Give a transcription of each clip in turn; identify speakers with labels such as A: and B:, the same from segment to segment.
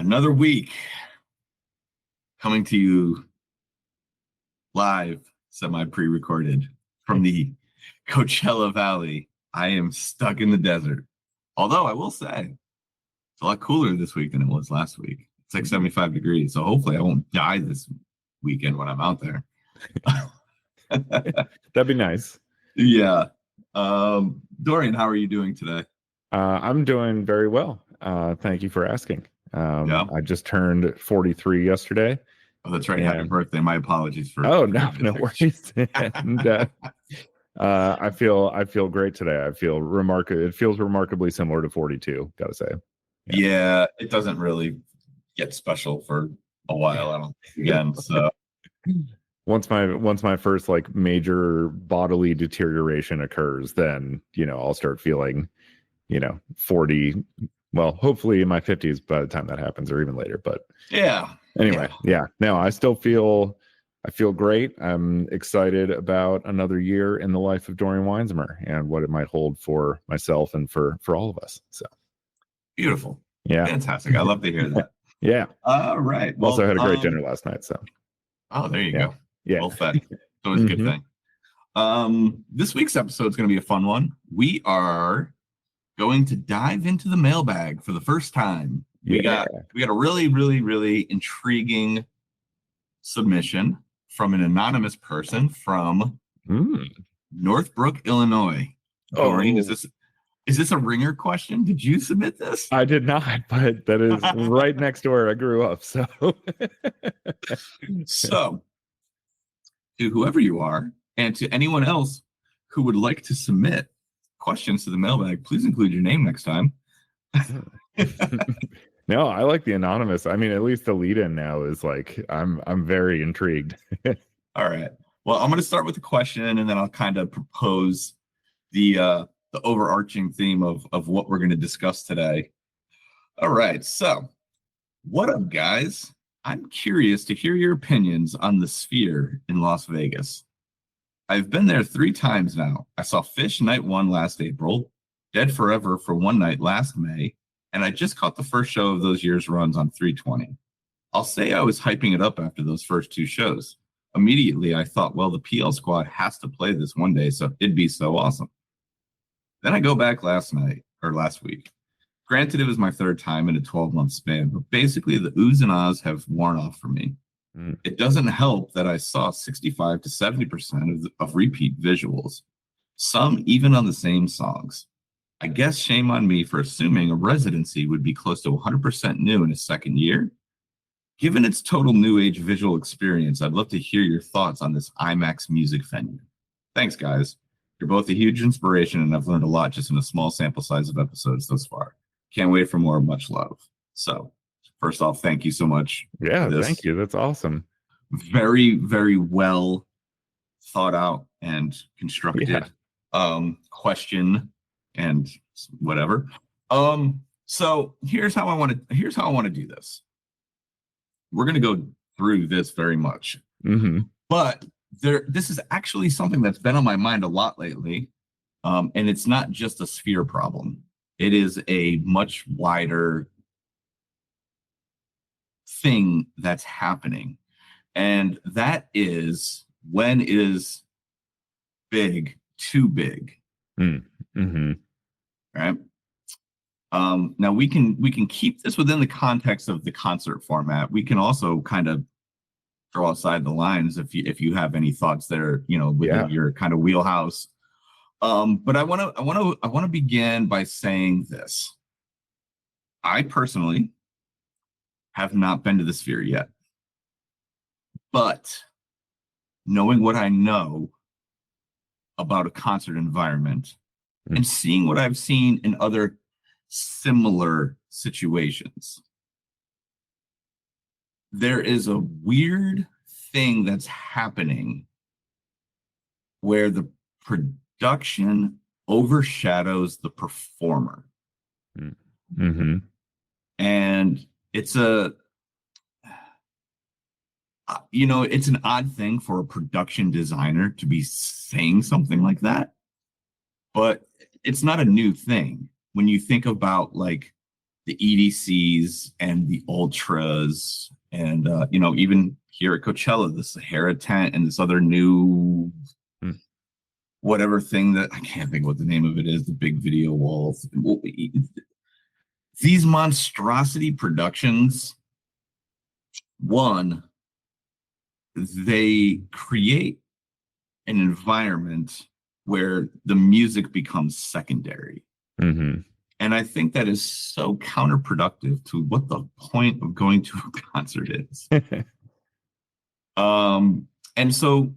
A: Another week coming to you live, semi-pre-recorded from the Coachella Valley. I am stuck in the desert. Although I will say it's a lot cooler this week than it was last week. It's like 75 degrees. So hopefully I won't die this weekend when I'm out there.
B: That'd be nice.
A: Yeah. Dorian, how are you doing today?
B: I'm doing very well. Thank you for asking. I just turned 43 yesterday.
A: Oh, that's right. Happy birthday. My apologies for.
B: Oh, no worries. And I feel great today. It feels remarkably similar to 42, gotta say.
A: Yeah, it doesn't really get special for a while, I don't think, again. So
B: once my first like major bodily deterioration occurs, then I'll start feeling 40, well, hopefully in my 50s by the time that happens, or even later. But anyway, no, I feel great. I'm excited about another year in the life of Dorian Weinzimmer and what it might hold for myself and for all of us. So
A: beautiful.
B: Yeah.
A: Fantastic. I love to hear that.
B: Yeah.
A: All right.
B: Well, also had a great dinner last night. So
A: there you go.
B: Yeah.
A: Well fed. It's always a good thing. This week's episode is going to be a fun one. We are going to dive into the mailbag for the first time. We got a really, really, really intriguing submission from an anonymous person from Northbrook, Illinois. Dorian, is this a ringer question? Did you submit this?
B: I did not, but that is right next to where I grew up. So to whoever you are, and to anyone else who would like to submit questions to the mailbag, please include your name next time. No, I like the anonymous. I mean, at least the lead-in now is like I'm very intrigued.
A: All right. Well, I'm going to start with a question, and then I'll kind of propose the overarching theme of what we're going to discuss today. All right. So, what up, guys? I'm curious to hear your opinions on the Sphere in Las Vegas. I've been there 3 times now. I saw Phish night 1 last April, Dead Forever for one night last May, and I just caught the first show of those year's runs on 320. I'll say I was hyping it up after those first 2 shows. Immediately, I thought, well, the PL squad has to play this one day, so it'd be so awesome. Then I go back last week. Granted, it was my 3rd time in a 12-month span, but basically the oohs and ahs have worn off for me. It doesn't help that I saw 65 to 70% of repeat visuals, some even on the same songs. I guess shame on me for assuming a residency would be close to 100% new in its 2nd year. Given its total new age visual experience, I'd love to hear your thoughts on this IMAX music venue. Thanks, guys. You're both a huge inspiration, and I've learned a lot just in a small sample size of episodes thus far. Can't wait for more. Much love. So, first off, thank you so much.
B: Yeah, thank you. That's awesome.
A: Very, very well thought out and constructed question and whatever. So here's how I want to do this. We're going to go through this very much. But this is actually something that's been on my mind a lot lately. And it's not just a Sphere problem. It is a much wider thing that's happening. And that is, when is big too big? Right. Now we can keep this within the context of the concert format. We can also kind of throw outside the lines if you have any thoughts there, within your kind of wheelhouse. But I want to begin by saying this. I personally have not been to the Sphere yet, but knowing what I know about a concert environment and seeing what I've seen in other similar situations, there is a weird thing that's happening where the production overshadows the performer. And it's it's an odd thing for a production designer to be saying something like that, but it's not a new thing. When you think about like the EDCs and the ultras, and even here at Coachella, the Sahara tent and this other new whatever thing that I can't think what the name of it is, the big video walls. These monstrosity productions, one, they create an environment where the music becomes secondary.
B: Mm-hmm.
A: And I think that is so counterproductive to what the point of going to a concert is. And so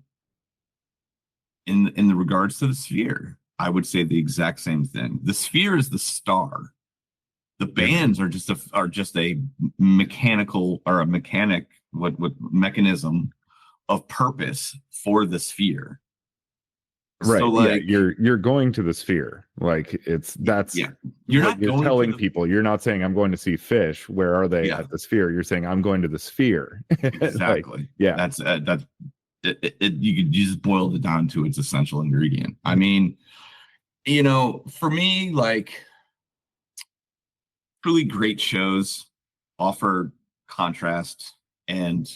A: in the regards to the Sphere, I would say the exact same thing. The Sphere is the star. The bands are just a mechanical or a mechanic what mechanism of purpose for the Sphere.
B: Right.
A: So like
B: you're going to the Sphere. Like you're not you're telling people, you're not saying I'm going to see Fish. Where are they at the Sphere? You're saying I'm going to the Sphere.
A: Exactly. That's you could just boil it down to its essential ingredient. I mean, for me, like truly great shows offer contrast and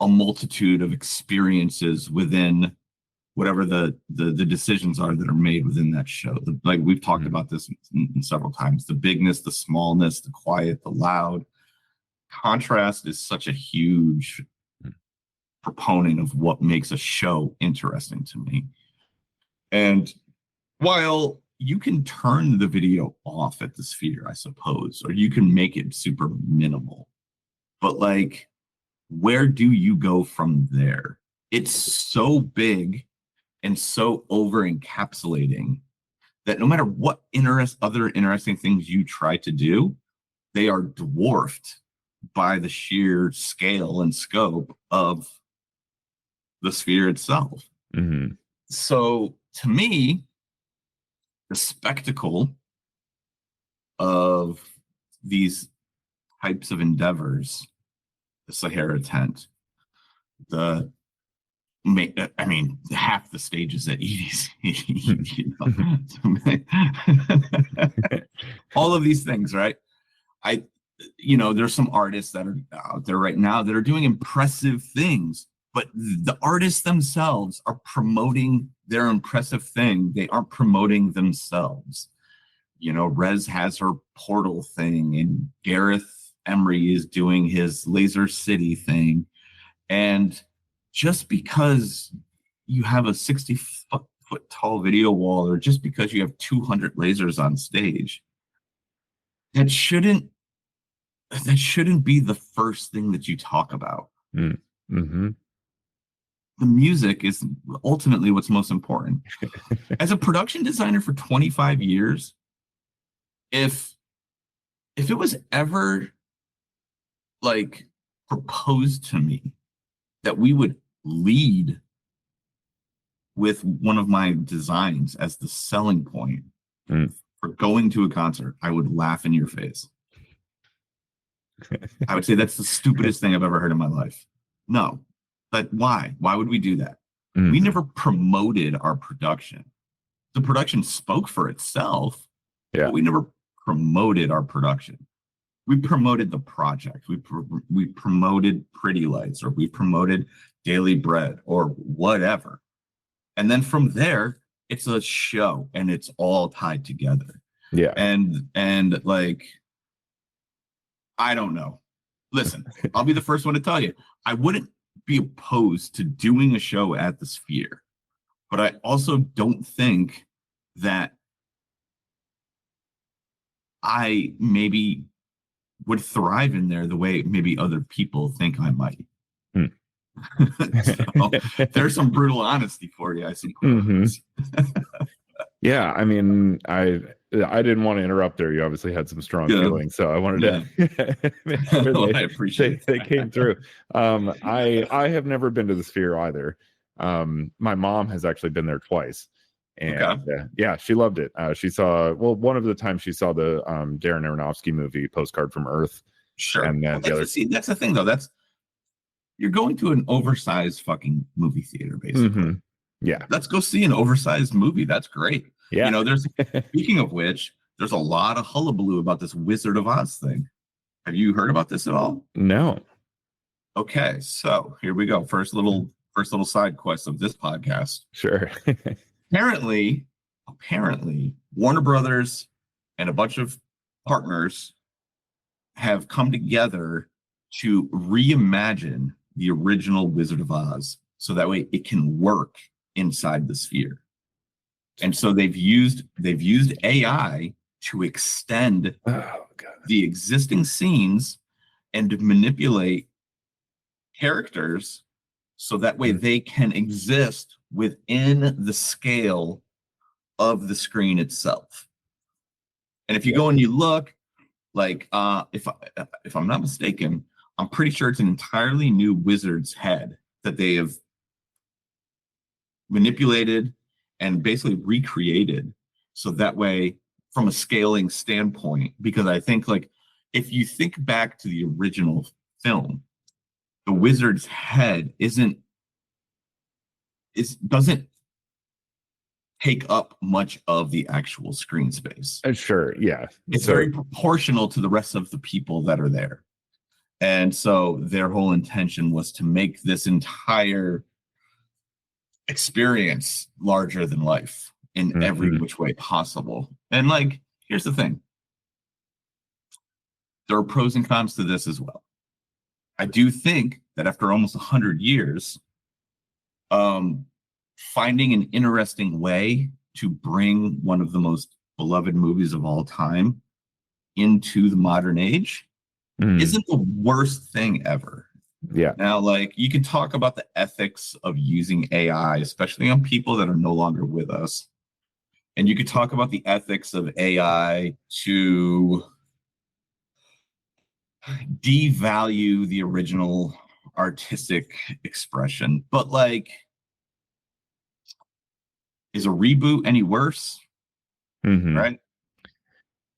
A: a multitude of experiences within whatever the decisions are that are made within that show. Like we've talked about this in several times, the bigness, the smallness, the quiet, the loud. Contrast is such a huge proponent of what makes a show interesting to me. And while you can turn the video off at the Sphere, I suppose, or you can make it super minimal, but like, where do you go from there? It's so big and so over encapsulating that no matter what other interesting things you try to do, they are dwarfed by the sheer scale and scope of the Sphere itself.
B: Mm-hmm.
A: So to me, the spectacle of these types of endeavors, the Sahara tent, half the stages at EDC, all of these things, right? There's some artists that are out there right now that are doing impressive things, but the artists themselves are promoting their impressive thing. They aren't promoting themselves. Rez has her Portal thing, and Gareth Emery is doing his Laser City thing. And just because you have a 60-foot tall video wall, or just because you have 200 lasers on stage, that shouldn't be the first thing that you talk about.
B: Mm-hmm.
A: The music is ultimately what's most important. As a production designer for 25 years, if it was ever like proposed to me that we would lead with one of my designs as the selling point for going to a concert, I would laugh in your face. I would say that's the stupidest thing I've ever heard in my life. No. But why? Why would we do that? Mm-hmm. We never promoted our production. The production spoke for itself, but we never promoted our production. We promoted the project. We promoted Pretty Lights, or we promoted Daily Bread, or whatever. And then from there, it's a show, and it's all tied together.
B: Yeah.
A: And like, I don't know. Listen, I'll be the first one to tell you, I wouldn't be opposed to doing a show at the Sphere, but I also don't think that I maybe would thrive in there the way maybe other people think I might. So there's some brutal honesty for you, I suppose.
B: Yeah, I mean, I didn't want to interrupt there. You obviously had some strong feelings, so I wanted to make sure
A: I appreciate
B: they came through. I have never been to the Sphere either. My mom has actually been there twice, and she loved it. She saw one of the times she saw the Darren Aronofsky movie Postcard from Earth.
A: Sure,
B: and then
A: that's the thing though. You're going to an oversized fucking movie theater, basically.
B: Yeah,
A: let's go see an oversized movie. That's great.
B: Yeah,
A: there's speaking of which, there's a lot of hullabaloo about this Wizard of Oz thing. Have you heard about this at all?
B: No.
A: Okay, so here we go. First little side quest of this podcast.
B: Sure.
A: Apparently, Warner Brothers and a bunch of partners have come together to reimagine the original Wizard of Oz so that way it can work inside the sphere. And so they've used AI to extend the existing scenes and to manipulate characters so that way they can exist within the scale of the screen itself. And if you go and you look, like if I'm not mistaken, I'm pretty sure it's an entirely new wizard's head that they have manipulated and basically recreated, so that way from a scaling standpoint, because I think like if you think back to the original film, the wizard's head doesn't take up much of the actual screen space.
B: Sure, yeah.
A: It's very proportional to the rest of the people that are there. And so their whole intention was to make this entire experience larger than life in every which way possible. And like, here's the thing. There are pros and cons to this as well. I do think that after almost 100 years, finding an interesting way to bring one of the most beloved movies of all time into the modern age isn't the worst thing ever.
B: Yeah.
A: Now, like, you can talk about the ethics of using AI, especially on people that are no longer with us. And you could talk about the ethics of AI to devalue the original artistic expression. But like, is a reboot any worse? Right?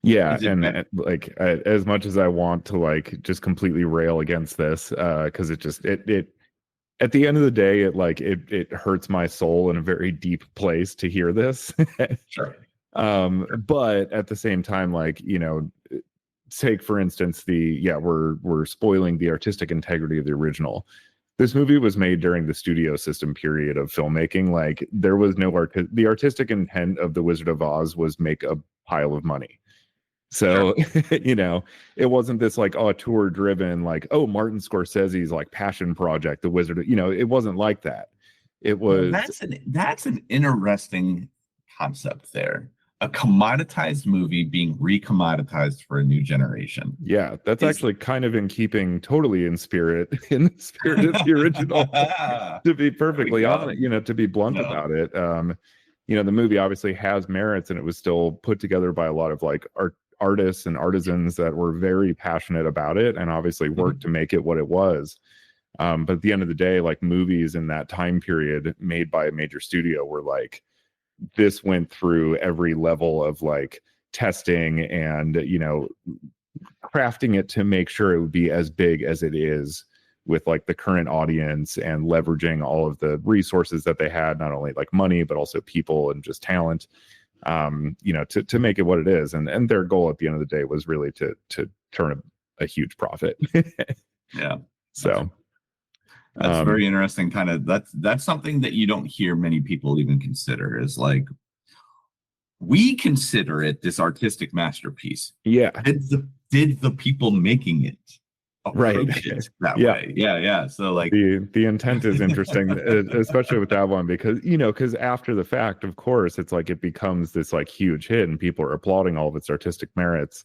B: Yeah, and like as much as I want to like just completely rail against this, because it at the end of the day, it hurts my soul in a very deep place to hear this.
A: Sure.
B: But at the same time, like, you know, take for instance we're spoiling the artistic integrity of the original. This movie was made during the studio system period of filmmaking. Like, there was no the artistic intent of The Wizard of Oz was make a pile of money. So, sure. You know, it wasn't this like, tour driven, like, Martin Scorsese's like passion project, The Wizard. You know, it wasn't like that. It was.
A: Well, that's an interesting concept there. A commoditized movie being recommoditized for a new generation.
B: Yeah, that's actually kind of totally in the spirit of the original. To be perfectly honest, you know, to be blunt about it, you know, the movie obviously has merits, and it was still put together by a lot of like artists and artisans that were very passionate about it, and obviously worked to make it what it was. But at the end of the day, like, movies in that time period made by a major studio were like, this went through every level of like testing and, you know, crafting it to make sure it would be as big as it is with like the current audience, and leveraging all of the resources that they had, not only like money, but also people and just talent, you know, to make it what it is. And their goal at the end of the day was really to turn a huge profit.
A: Yeah.
B: So
A: that's very interesting. Kind of that's something that you don't hear many people even consider, is like, we consider it this artistic masterpiece.
B: Yeah.
A: Did the people making it approach it that way? Yeah. So like
B: the intent is interesting, especially with that one, because, you know, because after the fact, of course, it's like it becomes this like huge hit and people are applauding all of its artistic merits.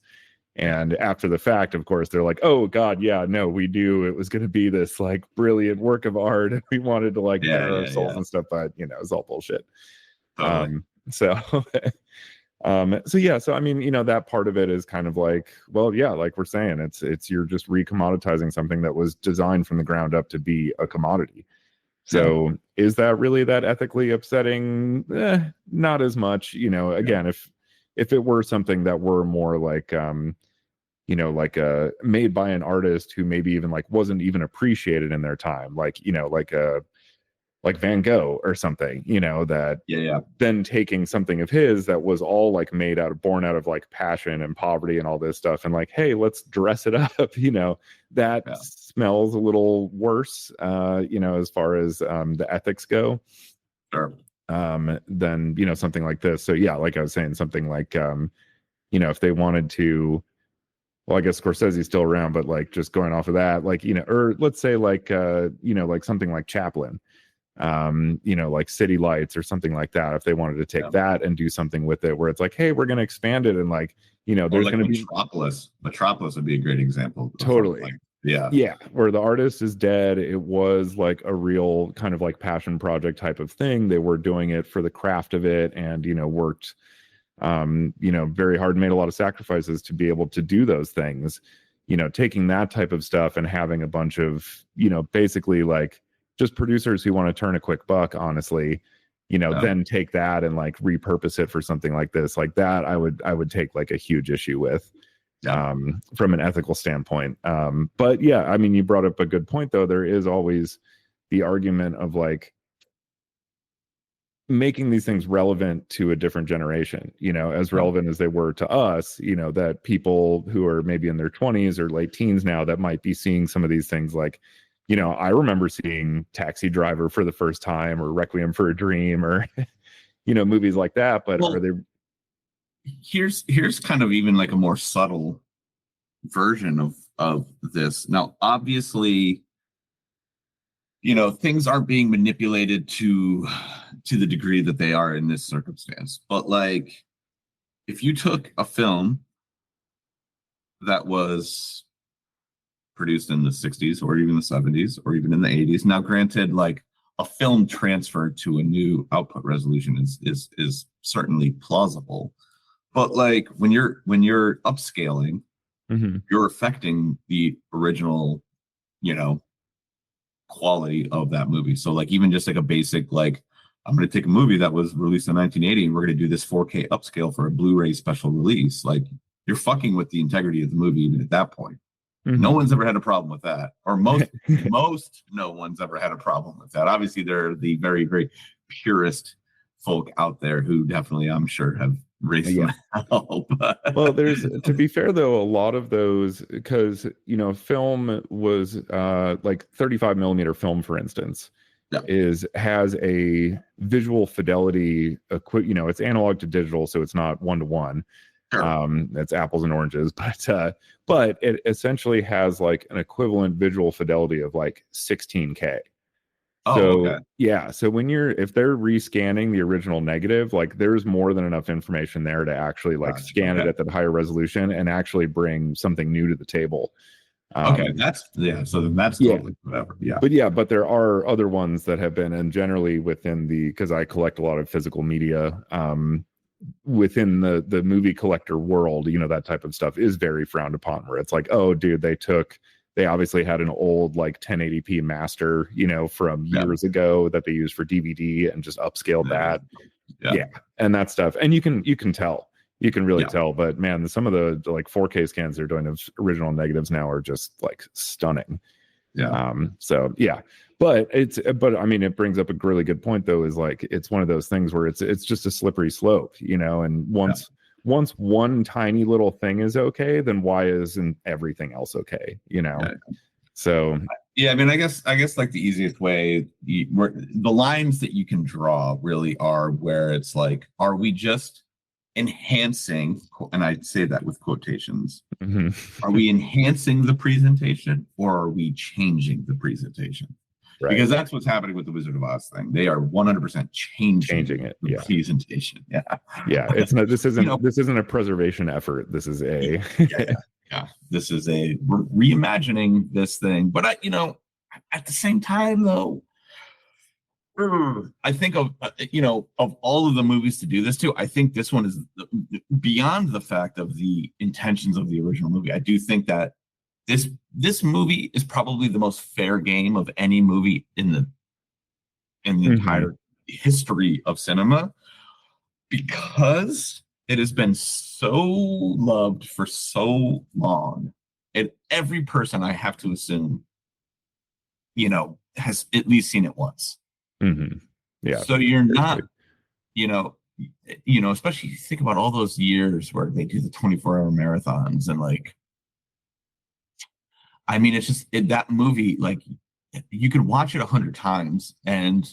B: And after the fact, of course, they're like, oh God, yeah, no, we do. It was going to be this like brilliant work of art, and we wanted to like bare our souls and stuff, but, you know, it's all bullshit. Totally. So I mean, you know, that part of it is kind of like, well, yeah, like we're saying, it's you're just recommoditizing something that was designed from the ground up to be a commodity. So is that really that ethically upsetting? Not as much. You know, again, if it were something that were more like, you know, like made by an artist who maybe even like wasn't even appreciated in their time, like, you know, like like Van Gogh or something, that
A: Yeah.
B: then taking something of his that was all like born out of like passion and poverty and all this stuff, and like, hey, let's dress it up, that
A: Yeah.
B: smells a little worse, as far as the ethics go,
A: Sure.
B: than, something like this. So yeah, like I was saying, something like, if they wanted to, well, I guess Scorsese's still around, but like just going off of that, like, or let's say like, like something like Chaplin, like City Lights or something like that. If they wanted to take that and do something with it, where it's like, hey, we're going to expand it, and like, there's
A: like
B: going to be
A: Metropolis would be a great example.
B: Totally.
A: Like,
B: yeah, where the artist is dead. It was like a real kind of like passion project type of thing. They were doing it for the craft of it, and worked very hard and made a lot of sacrifices to be able to do those things. Taking that type of stuff and having a bunch of, basically like just producers who want to turn a quick buck, honestly, then take that and like repurpose it for something like this, like that, I would take like a huge issue with, from an ethical standpoint. But yeah, I mean, you brought up a good point though. There is always the argument of like making these things relevant to a different generation, as relevant as they were to us, that people who are maybe in their 20s or late teens now that might be seeing some of these things, like, I remember seeing Taxi Driver for the first time, or Requiem for a Dream, or movies like that. But are they?
A: Here's kind of even like a more subtle version of this. Now, obviously, things aren't being manipulated to the degree that they are in this circumstance. But like, if you took a film that was produced in the 60s or even the 70s or even in the 80s, now granted, like a film transferred to a new output resolution is certainly plausible. But like when you're upscaling, you're affecting the original, quality of that movie. So like even just like a basic, like, I'm going to take a movie that was released in 1980 and we're going to do this 4K upscale for a Blu-ray special release. Like, you're fucking with the integrity of the movie even at that point. No one's ever had a problem with that, or most no one's ever had a problem with that. Obviously, there are the very, very purist folk out there who definitely, I'm sure, have raised hell.
B: Well, there's, to be fair though, a lot of those, because film was like 35 millimeter film, for instance, has a visual fidelity, it's analog to digital, so it's not 1-to-1. It's apples and oranges, but it essentially has like an equivalent visual fidelity of like 16K. So if they're rescanning the original negative, like there's more than enough information there to actually like scan it at the higher resolution and actually bring something new to the table.
A: So then that's totally whatever.
B: But there are other ones that have been, and generally within because I collect a lot of physical media, within the movie collector world, that type of stuff is very frowned upon, where it's like, oh dude, they obviously had an old like 1080p master, from years ago that they used for DVD and just upscaled that. And that stuff. And you can really tell, but man, some of the like 4K scans they're doing of original negatives now are just like stunning. But I mean, it brings up a really good point though, is like, it's one of those things where it's just a slippery slope, and once one tiny little thing is okay, then why isn't everything else okay? So
A: I mean, I guess like the easiest way, where the lines that you can draw really are where it's like, are we just enhancing, and I say that with quotations, are we enhancing the presentation, or are we changing the presentation? Right. Because that's what's happening with the Wizard of Oz thing. They are 100% changing it. The presentation.
B: It's not. This isn't a preservation effort. This is a.
A: This is a reimagining this thing. But at the same time, though, I think of all of the movies to do this to, I think this one is beyond the fact of the intentions of the original movie. I do think that this movie is probably the most fair game of any movie in the entire history of cinema, because it has been so loved for so long, and every person, I have to assume, has at least seen it once.
B: Yeah.
A: So you're
B: Seriously.
A: not, you know, especially if you think about all those years where they do the 24-hour marathons and like, I mean, it's just that movie, like you could watch it 100 times and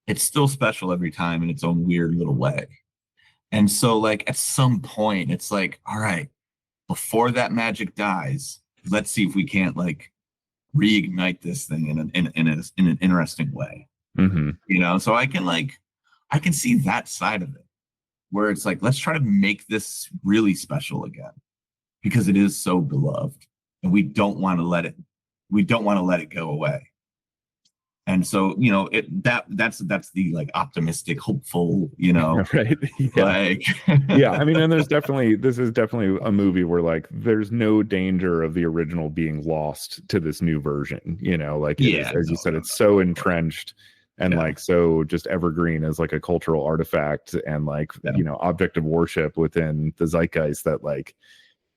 A: it's still special every time in its own weird little way. And so like at some point, it's like, all right, before that magic dies, let's see if we can't like reignite this thing in an interesting way. So I can see that side of it where it's like, let's try to make this really special again because it is so beloved and we don't want to let it go away. And so, that's the like optimistic, hopeful,
B: Right. Yeah.
A: like,
B: Yeah. I mean, and this is definitely a movie where like there's no danger of the original being lost to this new version, like it is,
A: yeah,
B: as you said, it's so entrenched and
A: Yeah.
B: like so just evergreen as like a cultural artifact and like, object of worship within the zeitgeist that like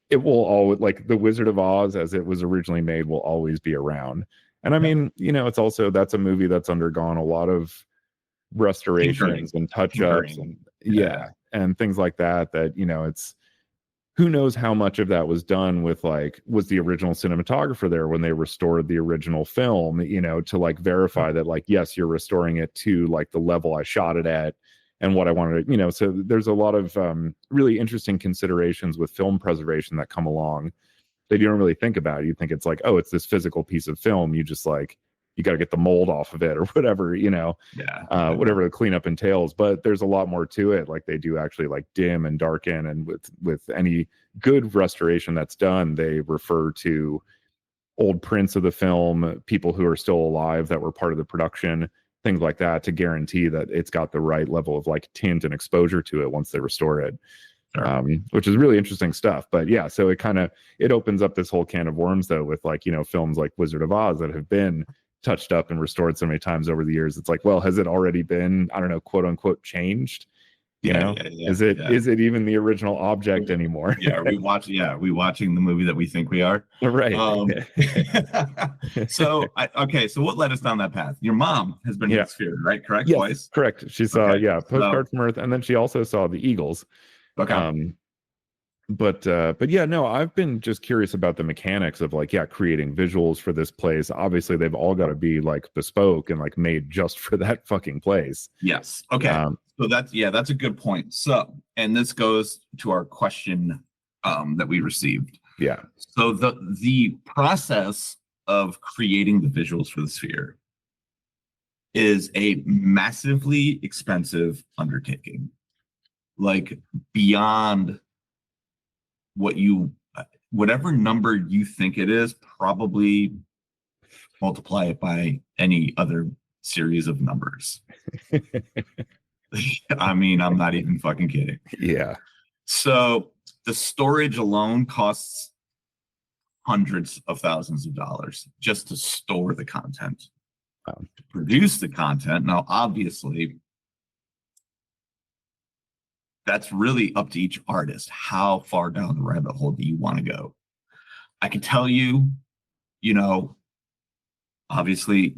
B: it will always, like the Wizard of Oz as it was originally made will always be around. And I mean, it's also, that's a movie that's undergone a lot of restorations and touch ups and and things like that it's, who knows how much of that was done with like, was the original cinematographer there when they restored the original film, to like verify that like, yes, you're restoring it to like the level I shot it at and what I wanted to, so there's a lot of really interesting considerations with film preservation that come along that you don't really think about. You think it's like, oh, it's this physical piece of film. You just like, you got to get the mold off of it or whatever, whatever the cleanup entails. But there's a lot more to it. Like they do actually like dim and darken. And with any good restoration that's done, they refer to old prints of the film, people who are still alive that were part of the production, things like that, to guarantee that it's got the right level of like tint and exposure to it once they restore it. Which is really interesting stuff. But yeah, so it opens up this whole can of worms though with like, films like Wizard of Oz that have been touched up and restored so many times over the years. It's like, well, has it already been, I don't know, quote unquote changed? Is it even the original object anymore?
A: we watching the movie that we think we are.
B: Right.
A: So what led us down that path? Your mom has been to the Sphere, right? Correct?
B: Yes,
A: Twice?
B: correct. She saw Postcard from Earth, and then she also saw the Eagles.
A: Okay.
B: But yeah, no, I've been just curious about the mechanics of like, creating visuals for this place. Obviously, they've all got to be like bespoke and like made just for that fucking place.
A: Yes. Okay. So that's a good point. So, and this goes to our question that we received.
B: Yeah.
A: So the process of creating the visuals for the Sphere is a massively expensive undertaking. Like beyond whatever number you think it is, probably multiply it by any other series of numbers. I mean, I'm not even fucking kidding.
B: Yeah.
A: So the storage alone costs hundreds of thousands of dollars just to store the content. To produce the content. Now, obviously, that's really up to each artist. How far down the rabbit hole do you want to go? I can tell you, obviously,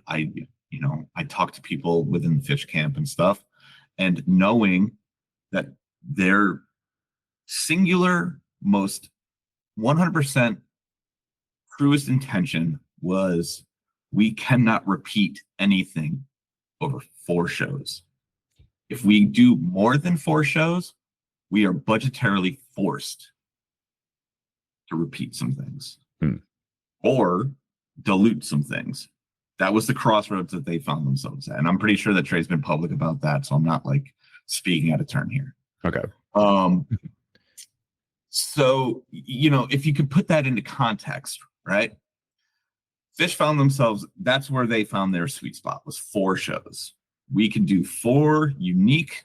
A: I talk to people within the fish camp and stuff, and knowing that their singular, most 100% truest intention was, we cannot repeat anything over 4 shows. If we do more than 4 shows, we are budgetarily forced to repeat some things or dilute some things. That was the crossroads that they found themselves at. And I'm pretty sure that Trey's been public about that. So I'm not like speaking out of turn here.
B: Okay.
A: So, if you could put that into context, right? Fish found themselves, that's where they found their sweet spot, was 4 shows. We can do 4 unique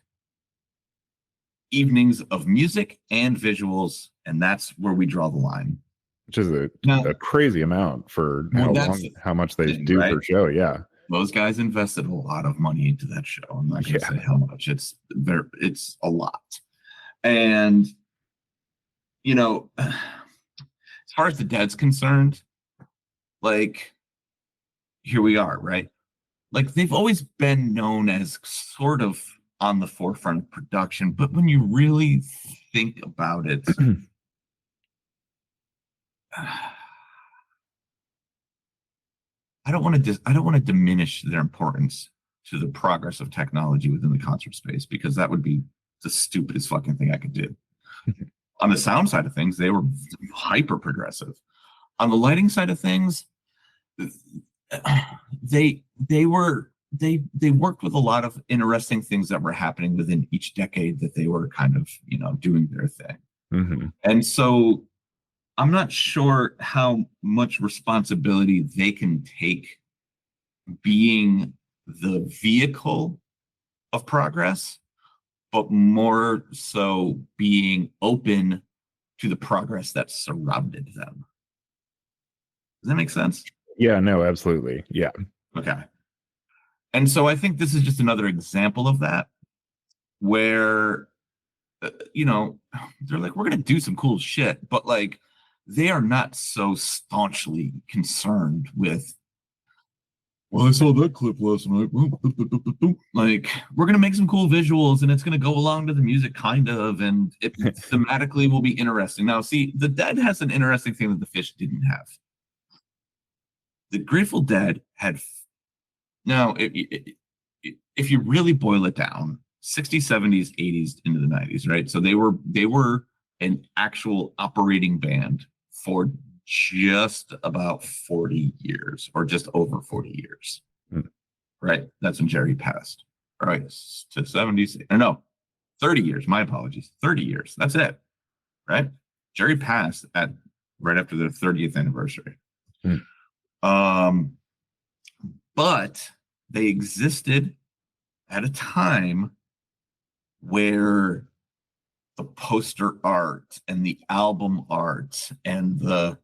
A: evenings of music and visuals, and that's where we draw the line.
B: Which is a crazy amount for how much they do per show. Yeah.
A: Those guys invested a lot of money into that show. I'm not going to say how much. It's a lot. And, as far as the Dead's concerned, like, here we are, right? like they've always been known as sort of on the forefront of production, but when you really think about it, I don't want to diminish their importance to the progress of technology within the concert space, because that would be the stupidest fucking thing I could do. On the sound side of things, they were hyper progressive. On the lighting side of things, they worked with a lot of interesting things that were happening within each decade that they were kind of, doing their thing.
B: Mm-hmm.
A: And so I'm not sure how much responsibility they can take being the vehicle of progress, but more so being open to the progress that surrounded them. Does that make sense?
B: Yeah, no, absolutely. Yeah.
A: Okay. And so I think this is just another example of that, where, they're like, we're going to do some cool shit, but like, they are not so staunchly concerned with, well, I saw that clip last night. Like, we're going to make some cool visuals and it's going to go along to the music, kind of, and it thematically will be interesting. Now, see, the Dead has an interesting thing that the Fish didn't have. The Grateful Dead had, now, if you really boil it down, 60s, 70s, 80s, into the 90s, right? So they were an actual operating band for just about 40 years, or just over 40 years. Right? That's when Jerry passed. All right, to 70s, or no, 30 years, my apologies, 30 years, that's it, right? Jerry passed right after their 30th anniversary. But they existed at a time where the poster art and the album art and the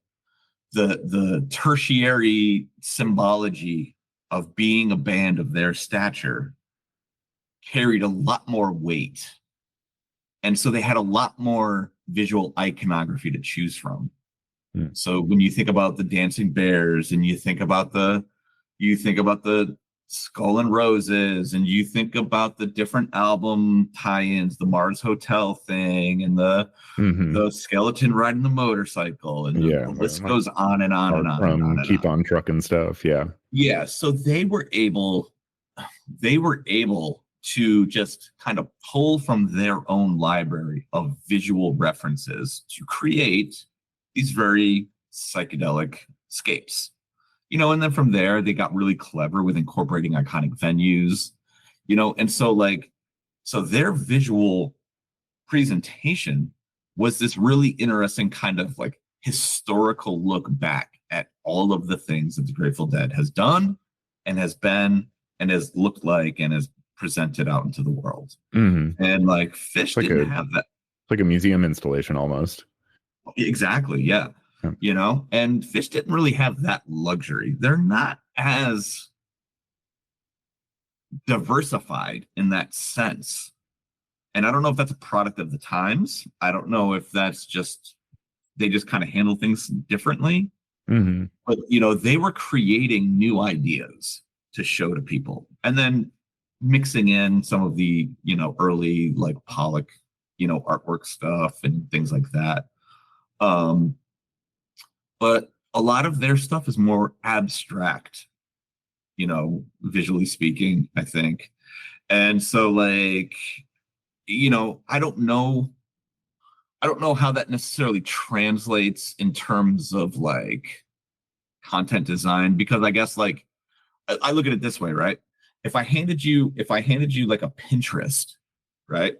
A: tertiary symbology of being a band of their stature carried a lot more weight. And so they had a lot more visual iconography to choose from. So when you think about the Dancing Bears, and you think about the Skull and Roses, and you think about the different album tie-ins, the Mars Hotel thing, and the skeleton riding the motorcycle, and the list goes on and on and on.
B: From
A: and on and
B: Keep
A: on.
B: On Truckin' stuff, yeah.
A: Yeah, so they were able to just kind of pull from their own library of visual references to create these very psychedelic scapes. And then from there, they got really clever with incorporating iconic venues, and so their visual presentation was this really interesting kind of like historical look back at all of the things that the Grateful Dead has done and has been and has looked like and has presented out into the world. And like Fish didn't have that.
B: Like a museum installation almost.
A: Exactly, yeah. And Fish didn't really have that luxury. They're not as diversified in that sense. And I don't know if that's a product of the times. I don't know if that's just, they just kind of handle things differently. But, they were creating new ideas to show to people. And then mixing in some of the, early like Pollock, artwork stuff and things like that. But a lot of their stuff is more abstract, visually speaking, I think. And so like, I don't know how that necessarily translates in terms of like content design, because I guess like I look at it this way, right? If I handed you like a Pinterest, right,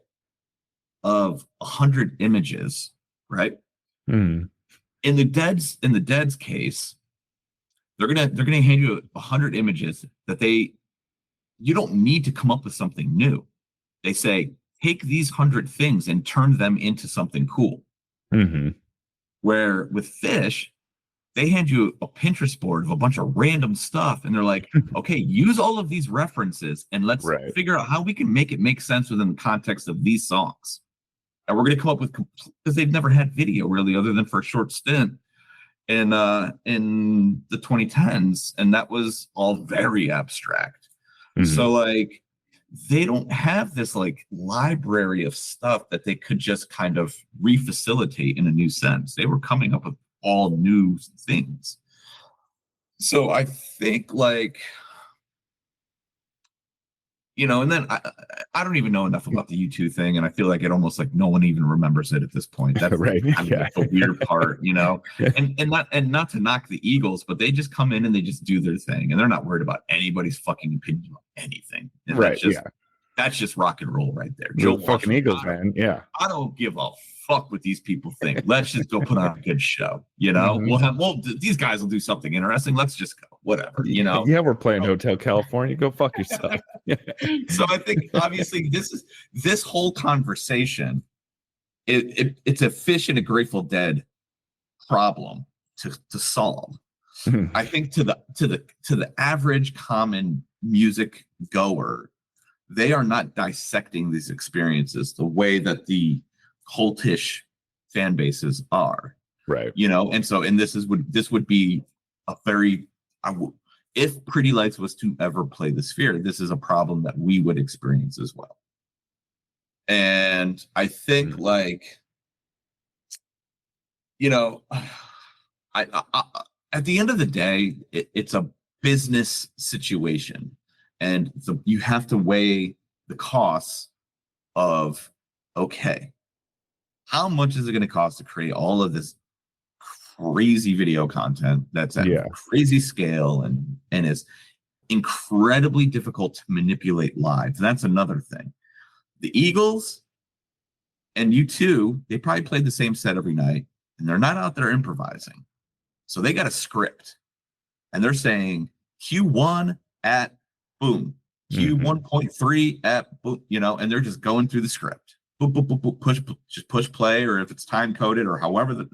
A: of 100 images, right? In the Dead's case, they're gonna hand you 100 images that you don't need to come up with something new. They say, take these 100 things and turn them into something cool. Where with Fish, they hand you a Pinterest board of a bunch of random stuff, and they're like, okay, use all of these references and let's figure out how we can make it make sense within the context of these songs. And we're going to come up with, because they've never had video really, other than for a short stint in the 2010s, and that was all very abstract.
B: Mhm.
A: So like they don't have this like library of stuff that they could just kind of refacilitate in a new sense. They were coming up with all new things. So I think like, and then I don't even know enough about the U2 thing, and I feel like it almost like no one even remembers it at this point. That's
B: Right.
A: kind of
B: Yeah.
A: like the weird part, and not to knock the Eagles, but they just come in and they just do their thing, and they're not worried about anybody's fucking opinion on anything, and
B: Right. Yeah.
A: that's just rock and roll right there. Joe
B: The fucking
A: Walsh,
B: Eagles, man. Yeah.
A: I don't give a fuck what these people think. Let's just go put on a good show.
B: Mhm.
A: These guys will do something interesting. Let's just go. Whatever.
B: Yeah, we're playing Hotel California. Go fuck yourself.
A: So I think obviously this whole conversation. It's a Fish and a Grateful Dead problem to solve. I think to the average common music goer, they are not dissecting these experiences the way that the cultish fan bases are.
B: Right.
A: And this would be a very if Pretty Lights was to ever play the Sphere, this is a problem that we would experience as well. And I think like, I at the end of the day, it's a business situation, and you have to weigh the costs of, okay, how much is it going to cost to create all of this crazy video content that's at crazy scale and is incredibly difficult to manipulate live. That's another thing. The Eagles and U2, they probably played the same set every night, and they're not out there improvising. So they got a script, and they're saying Q1 at boom, Q1.3 at boom, and they're just going through the script. Boop, boop, boop, boop, push play, or if it's time coded, or however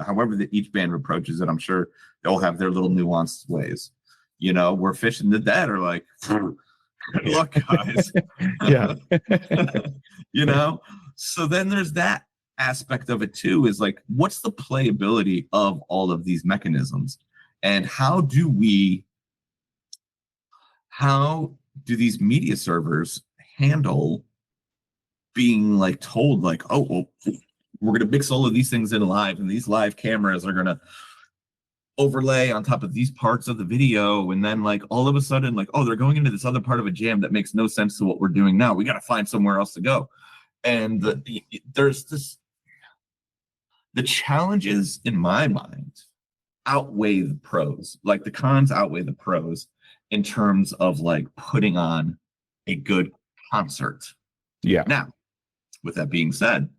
A: each band approaches it, I'm sure they'll have their little nuanced ways. Where Fish and the Dead are like, good luck, guys.
B: Yeah.
A: So then there's that aspect of it too, is like, what's the playability of all of these mechanisms, and how do these media servers handle being like told like, oh, well, we're going to mix all of these things in live, and these live cameras are going to overlay on top of these parts of the video, and then like all of a sudden like, oh, they're going into this other part of a jam that makes no sense to what we're doing now. We got to find somewhere else to go. And there's the challenges in my mind outweigh the pros. Like the cons outweigh the pros in terms of like putting on a good concert.
B: Yeah.
A: Now, with that being said,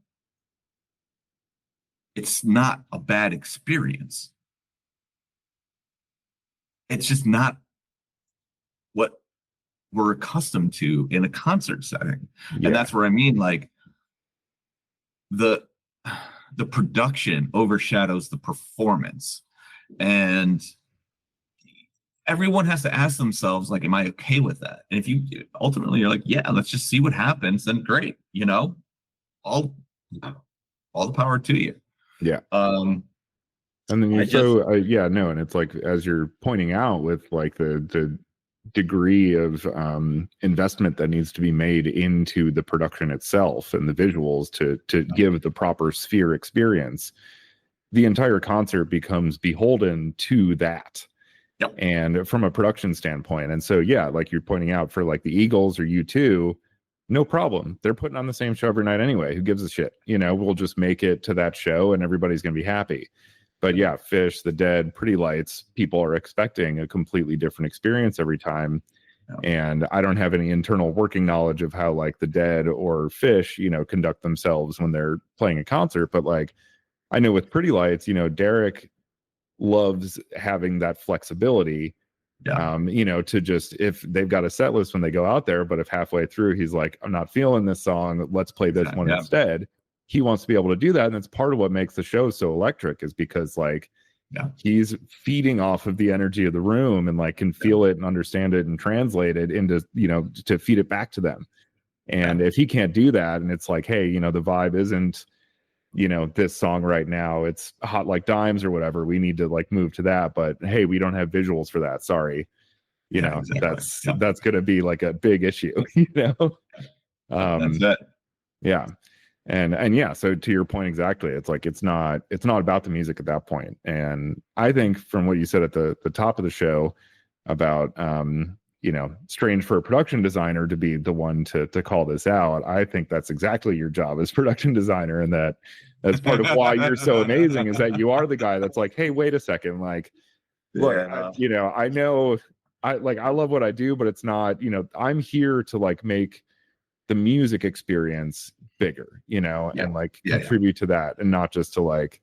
A: it's not a bad experience. It's just not what we're accustomed to in a concert setting. Yeah. And that's where I mean, like, the production overshadows the performance, and everyone has to ask themselves, like, am I okay with that? And if you ultimately you're like, yeah, let's just see what happens, then great, all the power to you.
B: Yeah. And then and it's like, as you're pointing out, with like the degree of investment that needs to be made into the production itself and the visuals to give the proper Sphere experience, the entire concert becomes beholden to that.
A: Yep.
B: And from a production standpoint. And so, yeah, like you're pointing out, for like the Eagles or U2, no problem. They're putting on the same show every night anyway. Who gives a shit? We'll just make it to that show and everybody's going to be happy. But yeah, Fish, the Dead, Pretty Lights, people are expecting a completely different experience every time. Yeah. And I don't have any internal working knowledge of how like the Dead or Fish, conduct themselves when they're playing a concert. But like, I know with Pretty Lights, Derek loves having that flexibility. Yeah. To just, if they've got a set list when they go out there, but if halfway through he's like, I'm not feeling this song, let's play this one instead. He wants to be able to do that. And that's part of what makes the show so electric, is because like he's feeding off of the energy of the room and like can feel it and understand it and translate it into, to feed it back to them. And if he can't do that, and it's like, hey, the vibe isn't, this song right now, it's Hot Like Dimes or whatever, we need to like move to that, but hey, we don't have visuals for that, sorry. you
A: Yeah,
B: know,
A: exactly.
B: that's going to be like a big issue, you know.
A: That's it.
B: Yeah. And yeah, so to your point exactly, it's like it's not about the music at that point. And I think from what you said at the top of the show about you know, strange for a production designer to be the one to call this out, I think that's exactly your job as production designer, and that's part of why you're so amazing, is that you are the guy that's like, hey, wait a second, like, look, you know, I know I love what I do, but it's not, you know, I'm here to like make the music experience bigger, you know, and like contribute to that, and not just to like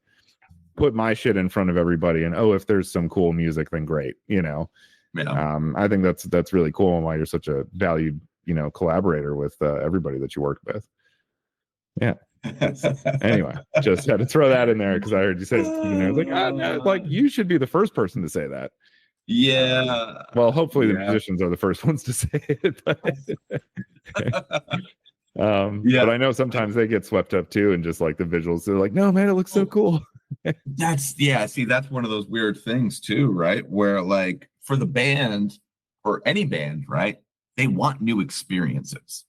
B: put my shit in front of everybody and, oh, if there's some cool music, then great, you know. I think that's really cool, and why you're such a valued, you know, collaborator with everybody that you work with. Yeah. So, anyway, just had to throw that in there because I heard you say, you know, like, no, like you should be the first person to say that.
A: Yeah.
B: Well, hopefully the musicians are the first ones to say it. But, but I know sometimes they get swept up too, and just like the visuals, they're like, no, man, it looks so cool.
A: See, that's one of those weird things too, right? Where like for the band or any band, right? They want new experiences.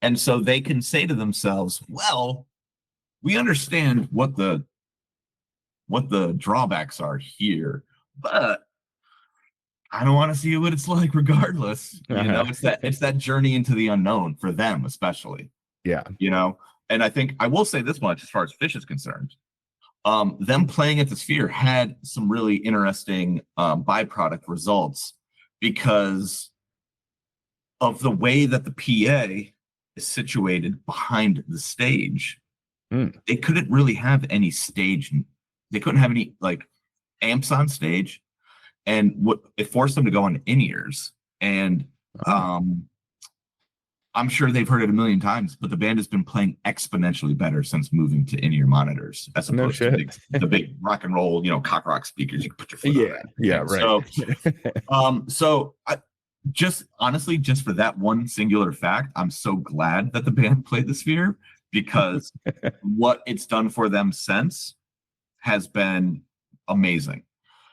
A: And so they can say to themselves, well, we understand what the drawbacks are here, but I don't want to see what it's like regardless. You know, it's that journey into the unknown for them, especially.
B: Yeah.
A: You know, and I think I will say this much as far as Fish is concerned. Them playing at the Sphere had some really interesting byproduct results because of the way that the PA is situated behind the stage. They couldn't really have any stage. They couldn't have any like amps on stage, and what it forced them to go on in-ears. And I'm sure they've heard it a million times, but the band has been playing exponentially better since moving to in-ear monitors, as opposed to the big rock and roll, you know, cock rock speakers you can put your foot on.
B: Yeah, right.
A: So I just honestly, just for that one singular fact, I'm so glad that the band played the Sphere, because what it's done for them since has been amazing.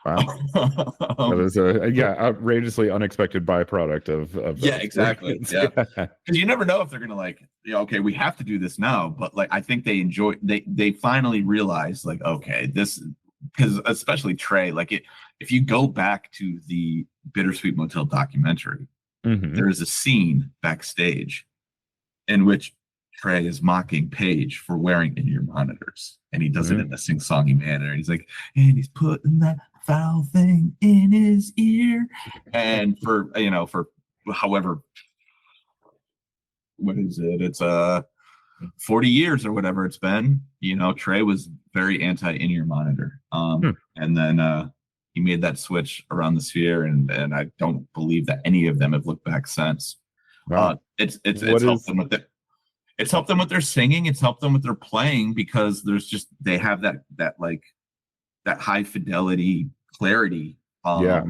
B: Wow. That is a outrageously unexpected byproduct of
A: exactly. Yeah, because you never know if they're gonna like, you know, okay, we have to do this now, but like I think they finally realized like, okay, this, because especially Trey, like if you go back to the Bittersweet Motel documentary, there is a scene backstage in which Trey is mocking Paige for wearing in-ear monitors, and he does it in a sing-songy manner. And he's like, and he's putting that foul thing in his ear, and for however, what is it? It's 40 years or whatever it's been. You know, Trey was very anti in-ear monitor, and then he made that switch around the Sphere, and I don't believe that any of them have looked back since.
B: Wow.
A: It's helped them with it. It's helped them with their singing. It's helped them with their playing, because they have that high fidelity clarity.
B: What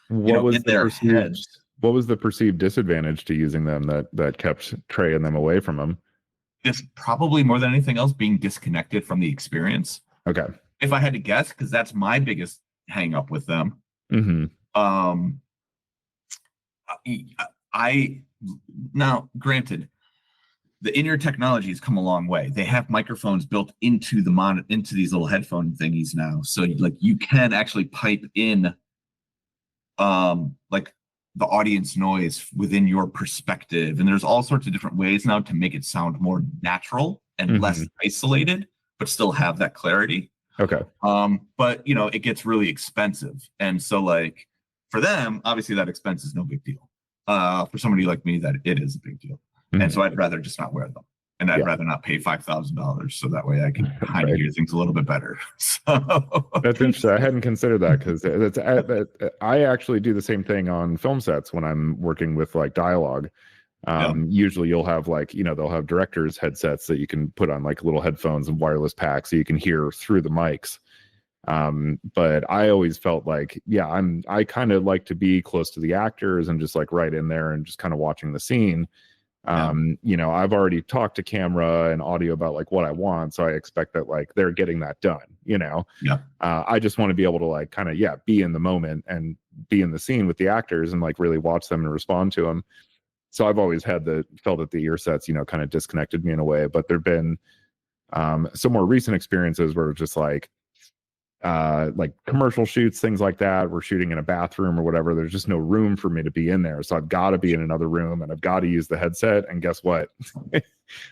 B: was the perceived disadvantage to using them that kept Trey and them away from them?
A: It's probably more than anything else being disconnected from the experience. Okay. If I had to guess, because that's my biggest hang up with them. Now, granted, the in-ear technology has come a long way. They have microphones built into into these little headphone thingies now, so like you can actually pipe in, like the audience noise within your perspective, and there's all sorts of different ways now to make it sound more natural and less isolated, but still have that clarity. Okay. But you know, it gets really expensive, and so like for them, obviously that expense is no big deal. For somebody like me, that it is a big deal. And so I'd rather just not wear them, and I'd rather not pay $5,000, so that way I can kind of hear things a little bit better. So
B: that's interesting. I hadn't considered that, because I actually do the same thing on film sets when I'm working with like dialogue. Usually you'll have like, you know, they'll have directors headsets that you can put on like little headphones and wireless packs so you can hear through the mics. But I always felt like, I kind of like to be close to the actors and just like right in there and just kind of watching the scene. You know, I've already talked to camera and audio about like what I want, so I expect that like they're getting that done, you know. I just want to be able to like kind of be in the moment and be in the scene with the actors and like really watch them and respond to them. So I've always felt that the ear sets, you know, kind of disconnected me in a way. But there've been some more recent experiences where it's just like commercial shoots, things like that. We're shooting in a bathroom or whatever. There's just no room for me to be in there. So I've got to be in another room and I've got to use the headset. And guess what?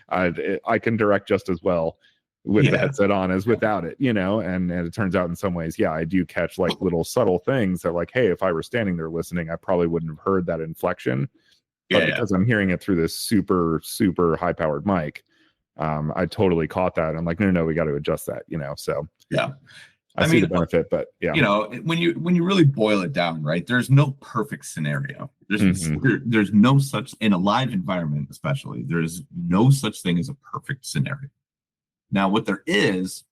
B: I can direct just as well with the headset on as without it, you know, and it turns out in some ways, I do catch like little subtle things that like, hey, if I were standing there listening, I probably wouldn't have heard that inflection. But because I'm hearing it through this super, super high powered mic, I totally caught that. I'm like, no, we got to adjust that, you know? So I see the benefit, but
A: you know, when you really boil it down, right? There's no perfect scenario. There's no such, in a live environment, especially, there's no such thing as a perfect scenario. Now, what there is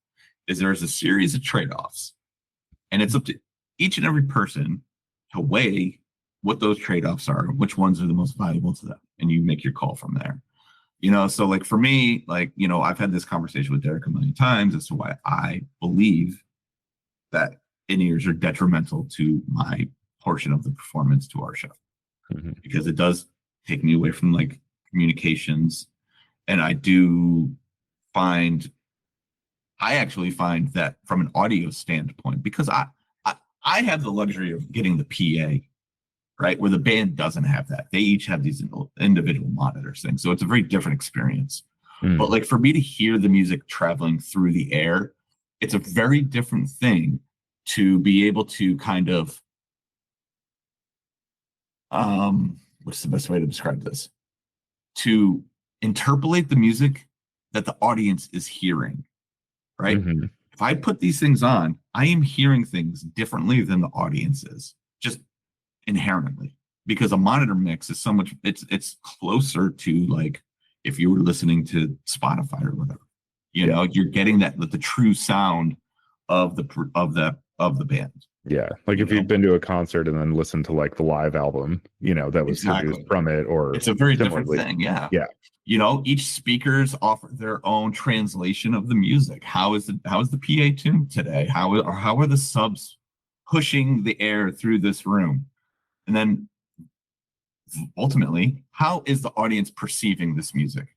A: there's a series of trade-offs, and it's up to each and every person to weigh what those trade-offs are, which ones are the most valuable to them, and you make your call from there. You know, so like for me, like, you know, I've had this conversation with Derek a million times as to why I believe that in-ears are detrimental to my portion of the performance to our show, because it does take me away from like communications. And I actually find that from an audio standpoint, because I have the luxury of getting the PA, right, where the band doesn't have that. They each have these individual monitors things. So it's a very different experience. But like for me to hear the music traveling through the air, it's a very different thing to be able to kind of, what's the best way to describe this? To interpolate the music that the audience is hearing, right? If I put these things on, I am hearing things differently than the audience is, just inherently, because a monitor mix is so much, it's closer to like if you were listening to Spotify or whatever. You know, you're getting that the true sound of the band. Yeah,
B: like if you've been to a concert and then listened to like the live album, you know, that was produced from it, or
A: it's a very different thing. Yeah. You know, each speakers offer their own translation of the music. How is the PA tuned today? How are the subs pushing the air through this room? And then ultimately, how is the audience perceiving this music?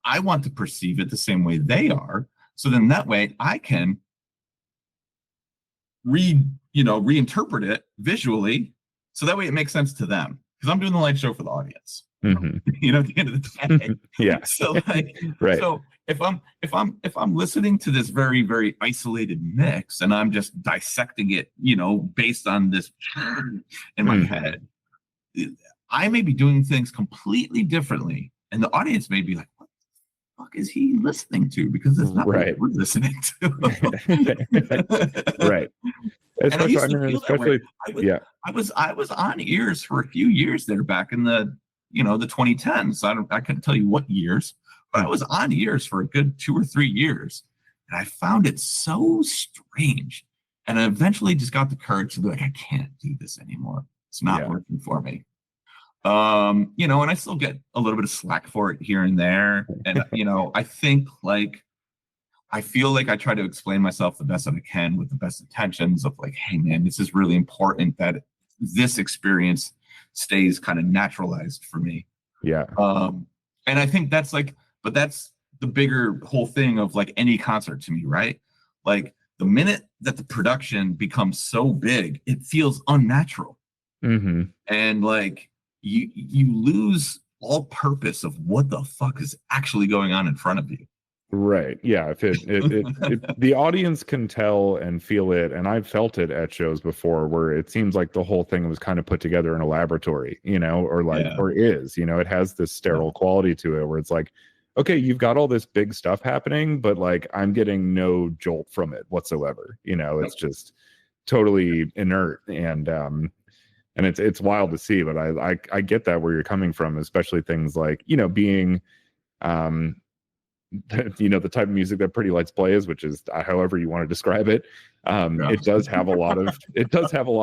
A: I want to perceive it the same way they are. So then that way I can reinterpret it visually. So that way it makes sense to them, because I'm doing the light show for the audience. You know, at the end of the day. So like,
B: right.
A: So if I'm listening to this very, very isolated mix and I'm just dissecting it, you know, based on this in my head, I may be doing things completely differently, and the audience may be like, what the fuck is he listening to? Because it's not what we're listening to.
B: Right.
A: I was on ears for a few years there back in the 2010s. I couldn't tell you what years, but I was on ears for a good 2 or 3 years, and I found it so strange. And I eventually just got the courage to be like, I can't do this anymore. It's not working for me. You know, and I still get a little bit of slack for it here and there. And, you know, I feel like I try to explain myself the best that I can with the best intentions of like, hey man, this is really important that this experience stays kind of naturalized for me.
B: Yeah.
A: And I think that's like, but that's the bigger whole thing of like any concert to me, right? Like the minute that the production becomes so big, it feels unnatural. And like, you lose all purpose of what the fuck is actually going on in front of you.
B: Right. Yeah. If the audience can tell and feel it, and I've felt it at shows before where it seems like the whole thing was kind of put together in a laboratory, you know, or like, or is, you know, it has this sterile quality to it where it's like, okay, you've got all this big stuff happening, but like I'm getting no jolt from it whatsoever. You know, it's just totally inert, and it's wild to see, but I get that where you're coming from, especially things like, you know, being, you know, the type of music that Pretty Lights plays, which is however you want to describe it. It does have a lot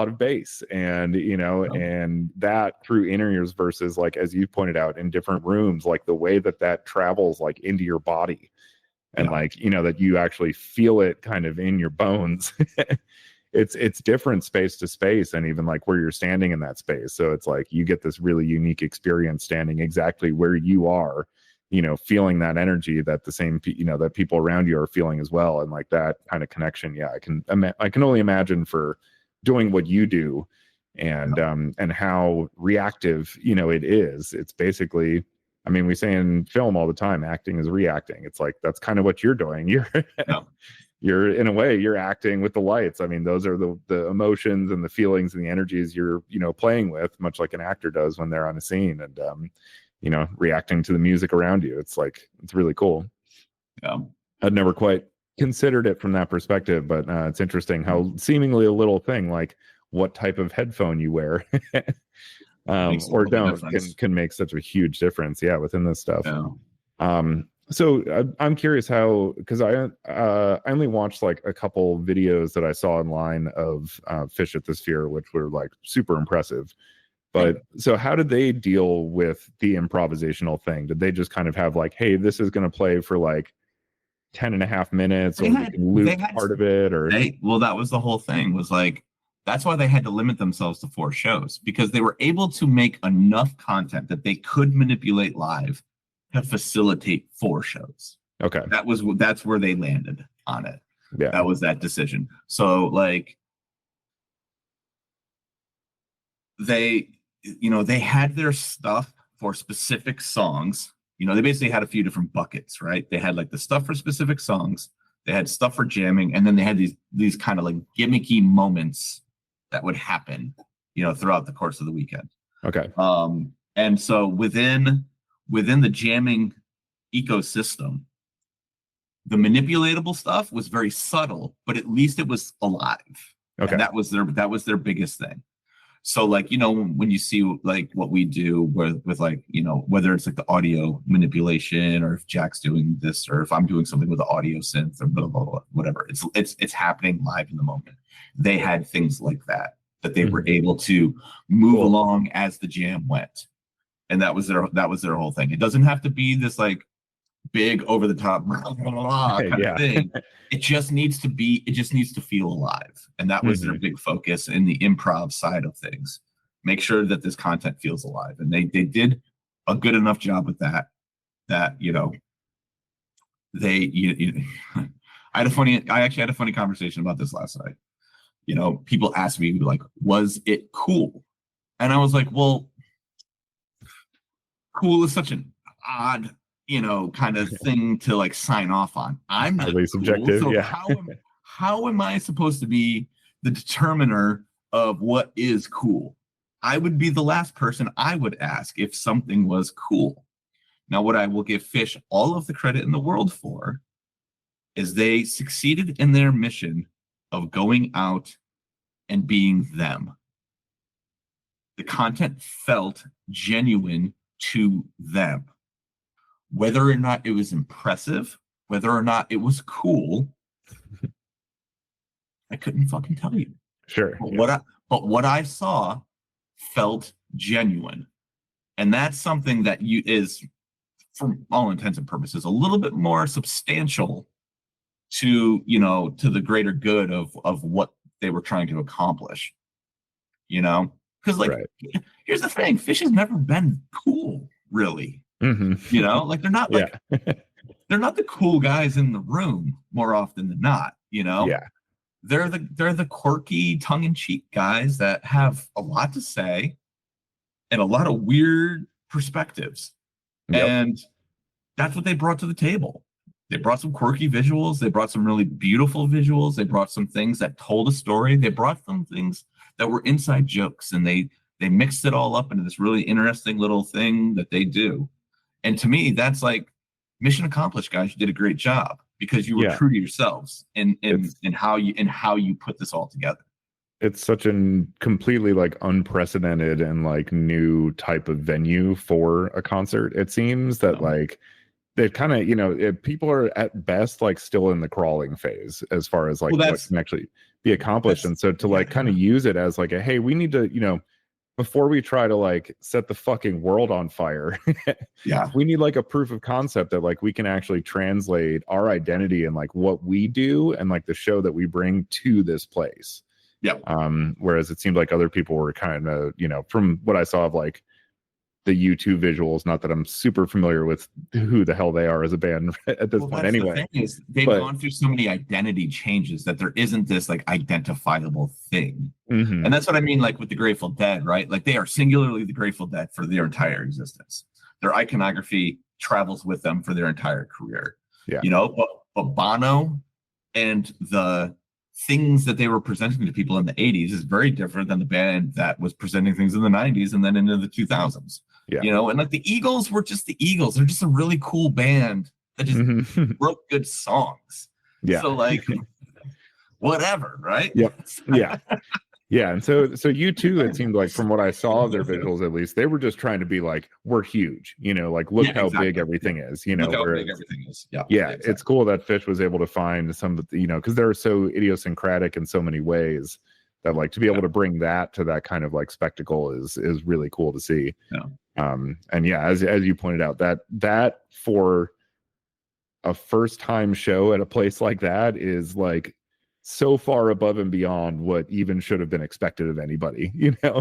B: of bass, and, you know, and that through inner ears versus like, as you pointed out, in different rooms, like the way that travels like into your body, and like, you know, that you actually feel it kind of in your bones. it's different space to space, and even like where you're standing in that space. So it's like you get this really unique experience standing exactly where you are, feeling that energy that the same that people around you are feeling as well, and like that kind of connection. Yeah, I can only imagine for doing what you do, and how reactive it is. It's basically, I mean, we say in film all the time, acting is reacting. It's like that's kind of what you're doing. You're in a way, you're acting with the lights. I mean, those are the emotions and the feelings and the energies you're playing with, much like an actor does when they're on a scene, and reacting to the music around you. It's like, it's really cool.
A: Yeah.
B: I'd never quite considered it from that perspective, but it's interesting how seemingly a little thing like what type of headphone you wear or don't can make such a huge difference. Yeah, within this stuff.
A: Yeah.
B: So I'm curious how, because I only watched like a couple videos that I saw online of Fish at the Sphere, which were like super impressive. But so how did they deal with the improvisational thing? Did they just kind of have like, hey, this is going to play for like 10.5 minutes, or we can loop part of it? Or
A: well, that was the whole thing, was like, that's why they had to limit themselves to 4 shows, because they were able to make enough content that they could manipulate live to facilitate 4 shows.
B: Okay.
A: That's where they landed on it.
B: Yeah.
A: That was that decision. So like they had their stuff for specific songs. They basically had a few different buckets, right? They had like the stuff for specific songs, they had stuff for jamming, and then they had these kind of like gimmicky moments that would happen, throughout the course of the weekend.
B: Okay.
A: And so within the jamming ecosystem, the manipulatable stuff was very subtle, but at least it was alive.
B: Okay.
A: And that was their biggest thing. So like, when you see like what we do with like, whether it's like the audio manipulation, or if Jack's doing this, or if I'm doing something with the audio synth, or blah, blah, blah, whatever, it's happening live in the moment. They had things like that they were able to move along as the jam went. And that was their whole thing. It doesn't have to be this like big over the top kind of thing. It just needs to feel alive. And that was their big focus in the improv side of things. Make sure that this content feels alive. And they did a good enough job with that I actually had a funny conversation about this last night. People asked me like, was it cool? And I was like, well, cool is such an odd, kind of thing to like sign off on. I'm not cool,
B: subjective.
A: so
B: Yeah.
A: how am I supposed to be the determiner of what is cool? I would be the last person I would ask if something was cool. Now, what I will give Fish all of the credit in the world for is they succeeded in their mission of going out and being them. The content felt genuine to them. Whether or not it was impressive, whether or not it was cool, I couldn't fucking tell you.
B: Sure.
A: But what I saw felt genuine. And that's something that is, for all intents and purposes, a little bit more substantial to the greater good of what they were trying to accomplish. Because like, here's the thing: Fish has never been cool, really. Like they're not like they're not the cool guys in the room more often than not. They're the quirky, tongue-in-cheek guys that have a lot to say and a lot of weird perspectives. And that's what they brought to the table. They brought some quirky visuals. They brought some really beautiful visuals. They brought some things that told a story. They brought some things that were inside jokes, and they mixed it all up into this really interesting little thing that they do. And to me, that's like mission accomplished, guys. You did a great job because you were true to yourselves in how you put this all together.
B: It's such a completely like unprecedented and like new type of venue for a concert. It seems that like they've kind of, people are at best like still in the crawling phase as far as like what can actually be accomplished. And so to like kind of use it as like hey, we need to, before we try to like set the fucking world on fire, we need like a proof of concept that like we can actually translate our identity and like what we do and like the show that we bring to this place.
A: Yeah.
B: Whereas it seemed like other people were kind of, from what I saw of like the U2 visuals, not that I'm super familiar with who the hell they are as a band at this point
A: That's
B: anyway.
A: the thing is they've gone through so many identity changes that there isn't this like identifiable thing.
B: Mm-hmm.
A: And that's what I mean, like with the Grateful Dead, right? Like they are singularly the Grateful Dead for their entire existence. Their iconography travels with them for their entire career.
B: Yeah.
A: But Bono and the things that they were presenting to people in the 80s is very different than the band that was presenting things in the 90s and then into the 2000s.
B: Yeah.
A: And like the Eagles were just the Eagles. They're just a really cool band that just wrote good songs.
B: Yeah.
A: So like whatever, right?
B: Yep. Yeah. Yeah. And so U2, it seemed like from what I saw of their visuals, at least, they were just trying to be like, we're huge, like look how big everything is,
A: Look how big everything is. Yeah.
B: Yeah. Exactly. It's cool that Fish was able to find some, because they're so idiosyncratic in so many ways that like to be able to bring that to that kind of like spectacle is really cool to see.
A: Yeah.
B: And yeah, as you pointed out, that for a first time show at a place like that is like so far above and beyond what even should have been expected of anybody,
A: Yeah,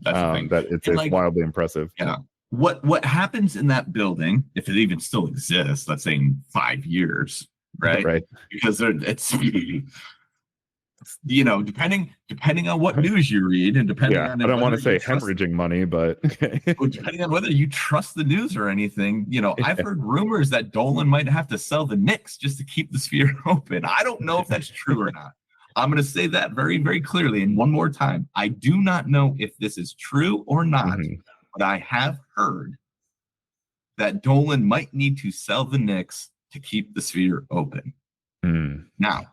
A: that's the thing.
B: That it's like, wildly impressive.
A: Yeah. What happens in that building, if it even still exists, let's say in 5 years, right?
B: Right.
A: Because it's depending on what news you read and depending on
B: I don't want to say hemorrhaging money, but
A: depending on whether you trust the news or anything, I've heard rumors that Dolan might have to sell the Knicks just to keep the Sphere open. I don't know if that's true or not. I'm going to say that very, very clearly. And one more time, I do not know if this is true or not, but I have heard that Dolan might need to sell the Knicks to keep the Sphere open. Now,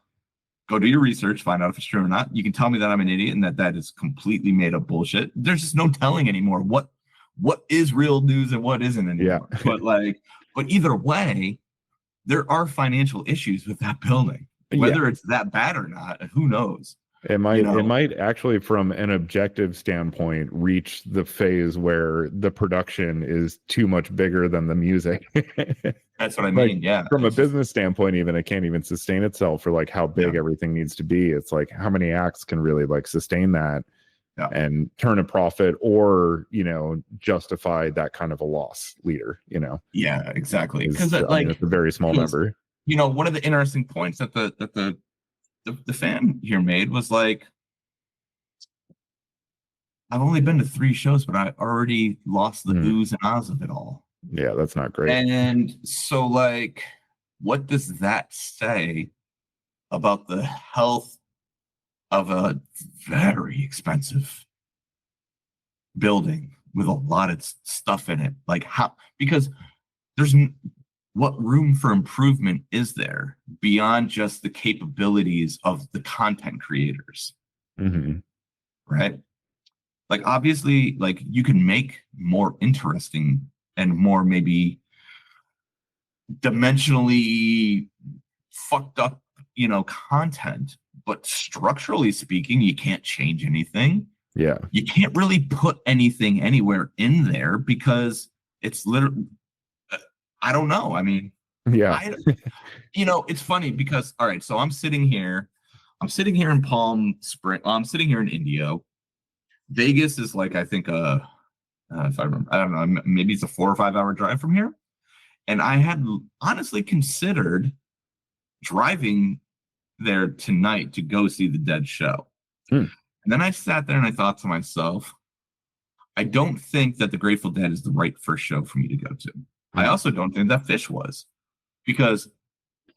A: go do your research, find out if it's true or not. You can tell me that I'm an idiot and that is completely made up bullshit. There's just no telling anymore what is real news and what isn't anymore. Yeah. But either way, there are financial issues with that building. Whether it's that bad or not, who knows?
B: It might actually, from an objective standpoint, reach the phase where the production is too much bigger than the music.
A: That's what I mean. Yeah.
B: From a business standpoint, even it can't even sustain itself for like how big everything needs to be. It's like how many acts can really like sustain that and turn a profit or, justify that kind of a loss leader,
A: Yeah, exactly.
B: Because it's a very small number.
A: One of the interesting points that the fan here made was like, I've only been to 3 shows, but I already lost the oohs and ahs of it all.
B: Yeah, that's not great.
A: And so, like, what does that say about the health of a very expensive building with a lot of stuff in it? Like, how? Because what room for improvement is there beyond just the capabilities of the content creators? Right? Like, obviously, like you can make more interesting and more maybe dimensionally fucked up, content, but structurally speaking, you can't change anything.
B: Yeah.
A: You can't really put anything anywhere in there because it's literally, I don't know. I mean, it's funny because, all right, so I'm sitting here in Palm Springs. I'm sitting here in Indio. Vegas is like, I think, if I remember, I don't know, maybe it's a 4 or 5 hour drive from here. And I had honestly considered driving there tonight to go see the Dead show. And then I sat there and I thought to myself, I don't think that the Grateful Dead is the right first show for me to go to. I also don't think that Fish was, because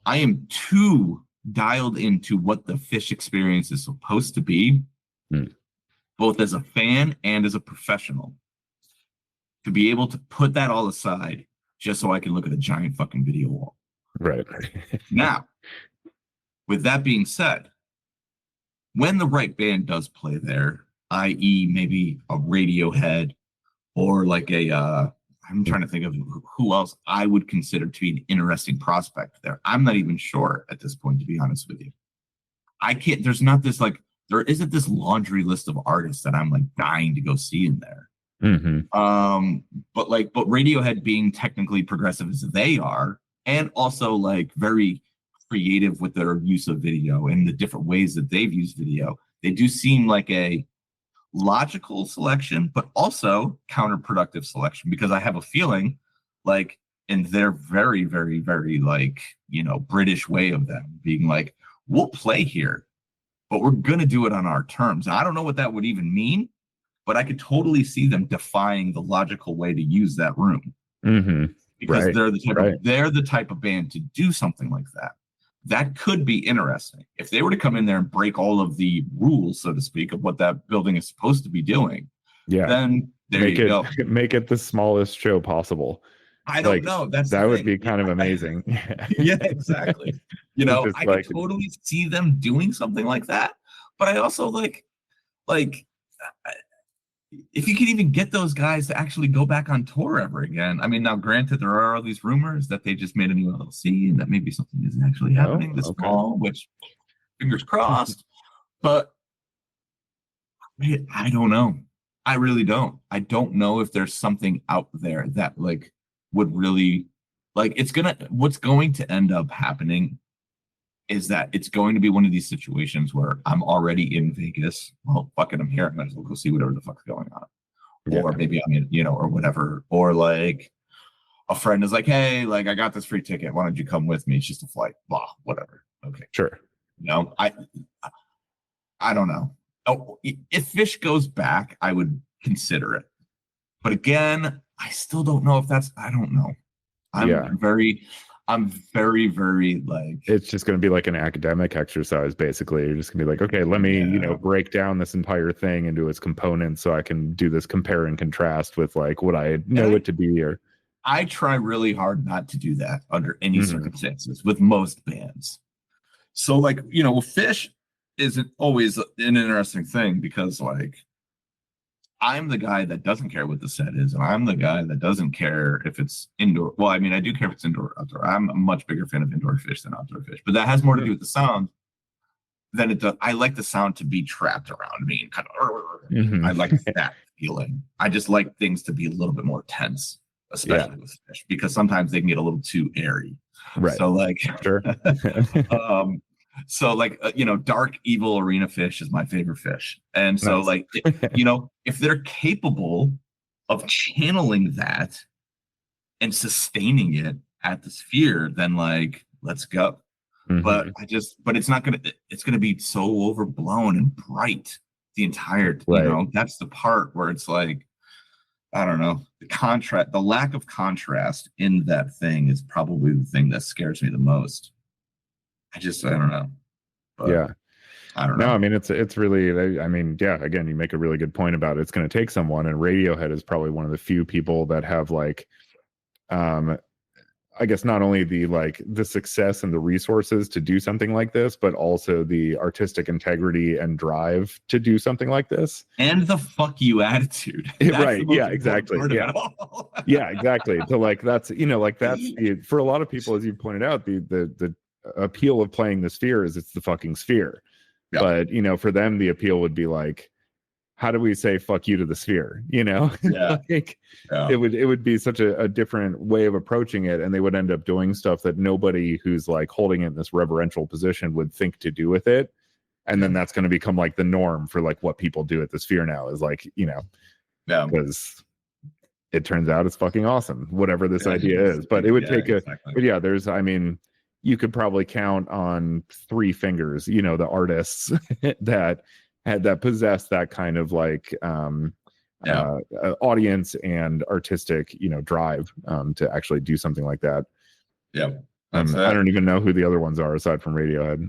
A: I am too dialed into what the Fish experience is supposed to be, both as a fan and as a professional, to be able to put that all aside just so I can look at a giant fucking video wall.
B: Right.
A: Now, with that being said, when the right band does play there, i.e. maybe a Radiohead or like I'm trying to think of who else I would consider to be an interesting prospect there. I'm not even sure at this point, to be honest with you. There isn't this laundry list of artists that I'm like dying to go see in there. But Radiohead being technically progressive as they are, and also like very creative with their use of video and the different ways that they've used video, they do seem like a logical selection, but also counterproductive selection, because I have a feeling like in their very, very, very like, British way of them being like, we'll play here, but we're going to do it on our terms. And I don't know what that would even mean, but I could totally see them defying the logical way to use that room. Because they're the type of band to do something like that. That could be interesting. If they were to come in there and break all of the rules, so to speak, of what that building is supposed to be doing, then there you go.
B: Make it the smallest show possible.
A: I don't know.
B: That would be kind of amazing.
A: Yeah, exactly. I could totally see them doing something like that. But I also like if you could even get those guys to actually go back on tour ever again. I mean, now granted, there are all these rumors that they just made a new LLC and that maybe something isn't actually happening this fall, which fingers crossed. But I don't know. I really don't. I don't know if there's something out there that like would really what's going to end up happening is that it's going to be one of these situations where I'm already in Vegas. Well, fuck it, I'm here. I might as well go see whatever the fuck's going on. Yeah. Or maybe I'm in, or whatever. Or like a friend is like, hey, like I got this free ticket. Why don't you come with me? It's just a flight. Blah, whatever. Okay.
B: Sure.
A: I don't know. Oh, if Fish goes back, I would consider it. But again, I still don't know if I don't know. I'm very, very like.
B: It's just going to be like an academic exercise, basically. You're just going to be like, okay, let me, break down this entire thing into its components so I can do this compare and contrast with like what I know it to be. Or
A: I try really hard not to do that under any circumstances with most bands. So like, Fish isn't always an interesting thing because like I'm the guy that doesn't care what the set is, and I'm the guy that doesn't care if it's indoor. Well, I mean, I do care if it's indoor or outdoor. I'm a much bigger fan of indoor Fish than outdoor Fish, but that has more to do with the sound than it does. I like the sound to be trapped around me and kind of. I like that feeling. I just like things to be a little bit more tense, especially with Fish, because sometimes they can get a little too airy.
B: Right.
A: So like,
B: sure.
A: So like, Dark Evil Arena Fish is my favorite Fish. And so like, if they're capable of channeling that and sustaining it at the Sphere, then like, let's go. But it's not going to, it's going to be so overblown and bright the entire, that's the part where it's like, I don't know, the lack of contrast in that thing is probably the thing that scares me the most. I don't know. But I don't know.
B: No, I mean, it's really, again, you make a really good point about it. It's going to take someone, and Radiohead is probably one of the few people that have like, I guess not only the success and the resources to do something like this, but also the artistic integrity and drive to do something like this.
A: And the fuck you attitude.
B: Right. Yeah, exactly. Yeah. Yeah, exactly. So like, that's, for a lot of people, as you pointed out, the appeal of playing the Sphere is it's the fucking Sphere. Yep. But for them the appeal would be like, how do we say fuck you to the Sphere? It would be such a different way of approaching it, and they would end up doing stuff that nobody who's like holding it in this reverential position would think to do with it. And then that's going to become like the norm for like what people do at the Sphere now is like, because it turns out it's fucking awesome, whatever this idea is. But it would take you could probably count on 3 fingers, the artists that possess that kind of like audience and artistic, drive to actually do something like that.
A: Yeah.
B: I don't even know who the other ones are aside from Radiohead.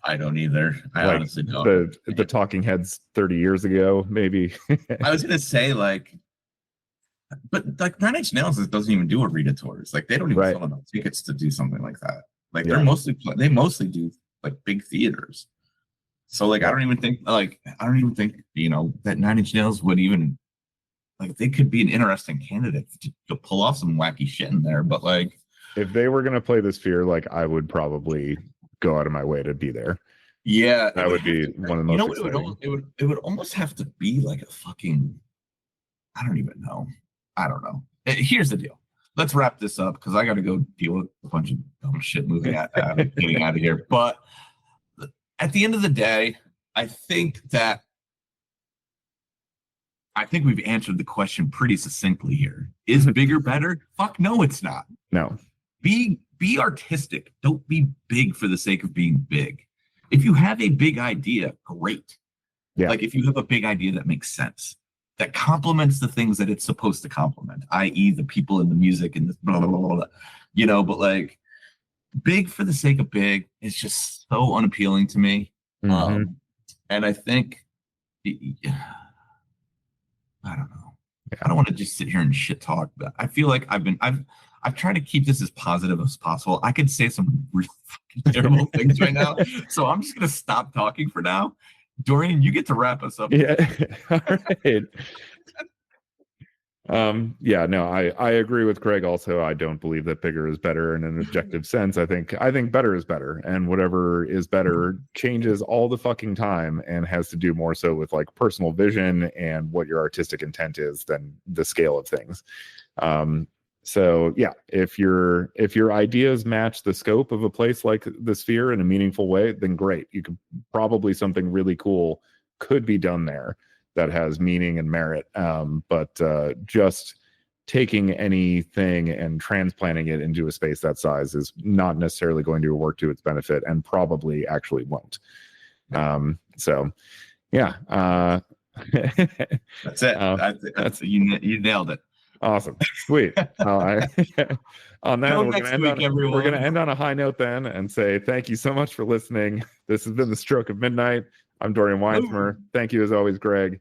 A: I don't either. I honestly don't.
B: The Talking Heads 30 years ago, maybe.
A: I was gonna say but like 9 Inch Nails doesn't even do arena tours. Like they don't even sell enough tickets to do something like that. Like they mostly do like big theaters. So like I don't even think that 9 Inch Nails would even like they could be an interesting candidate to pull off some wacky shit in there. But like
B: if they were gonna play the Sphere, like I would probably go out of my way to be there.
A: Yeah,
B: that would be one of the most.
A: It would almost have to be like a fucking. I don't even know. I don't know. Here's the deal. Let's wrap this up because I got to go deal with a bunch of dumb shit getting out of here. But at the end of the day, I think that I think we've answered the question pretty succinctly here. Is bigger better? Fuck no, it's not.
B: No.
A: Be artistic. Don't be big for the sake of being big. If you have a big idea, great.
B: Yeah.
A: Like if you have a big idea that makes sense, that complements the things that it's supposed to complement, i.e., the people and the music and the blah, blah, blah, blah, you know, but like big for the sake of big is just so unappealing to me.
B: Mhm.
A: And I think I don't know.
B: Yeah.
A: I don't want to just sit here and shit talk, but I feel like I've tried to keep this as positive as possible. I could say some really fucking terrible things right now, so I'm just gonna stop talking for now. Dorian, you get to wrap us up.
B: Yeah. All right. Yeah, no, I agree with Greg also. I don't believe that bigger is better in an objective sense. I think better is better, and whatever is better changes all the fucking time and has to do more so with like personal vision and what your artistic intent is than the scale of things. So yeah, if your ideas match the scope of a place like the Sphere in a meaningful way, then great. You could probably something really cool could be done there that has meaning and merit. But just taking anything and transplanting it into a space that size is not necessarily going to work to its benefit, and probably actually won't. So yeah.
A: That's it. That's you nailed it.
B: Awesome. Sweet. On that,
A: Till
B: we're
A: next
B: gonna
A: week, everyone.
B: we're gonna end on a high note then and say thank you so much for listening. This has been the Stroke of Midnight. I'm Dorian Weinsmer. Thank you as always, Greg.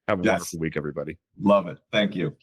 B: Have a wonderful week, everybody.
A: Love it. Thank you.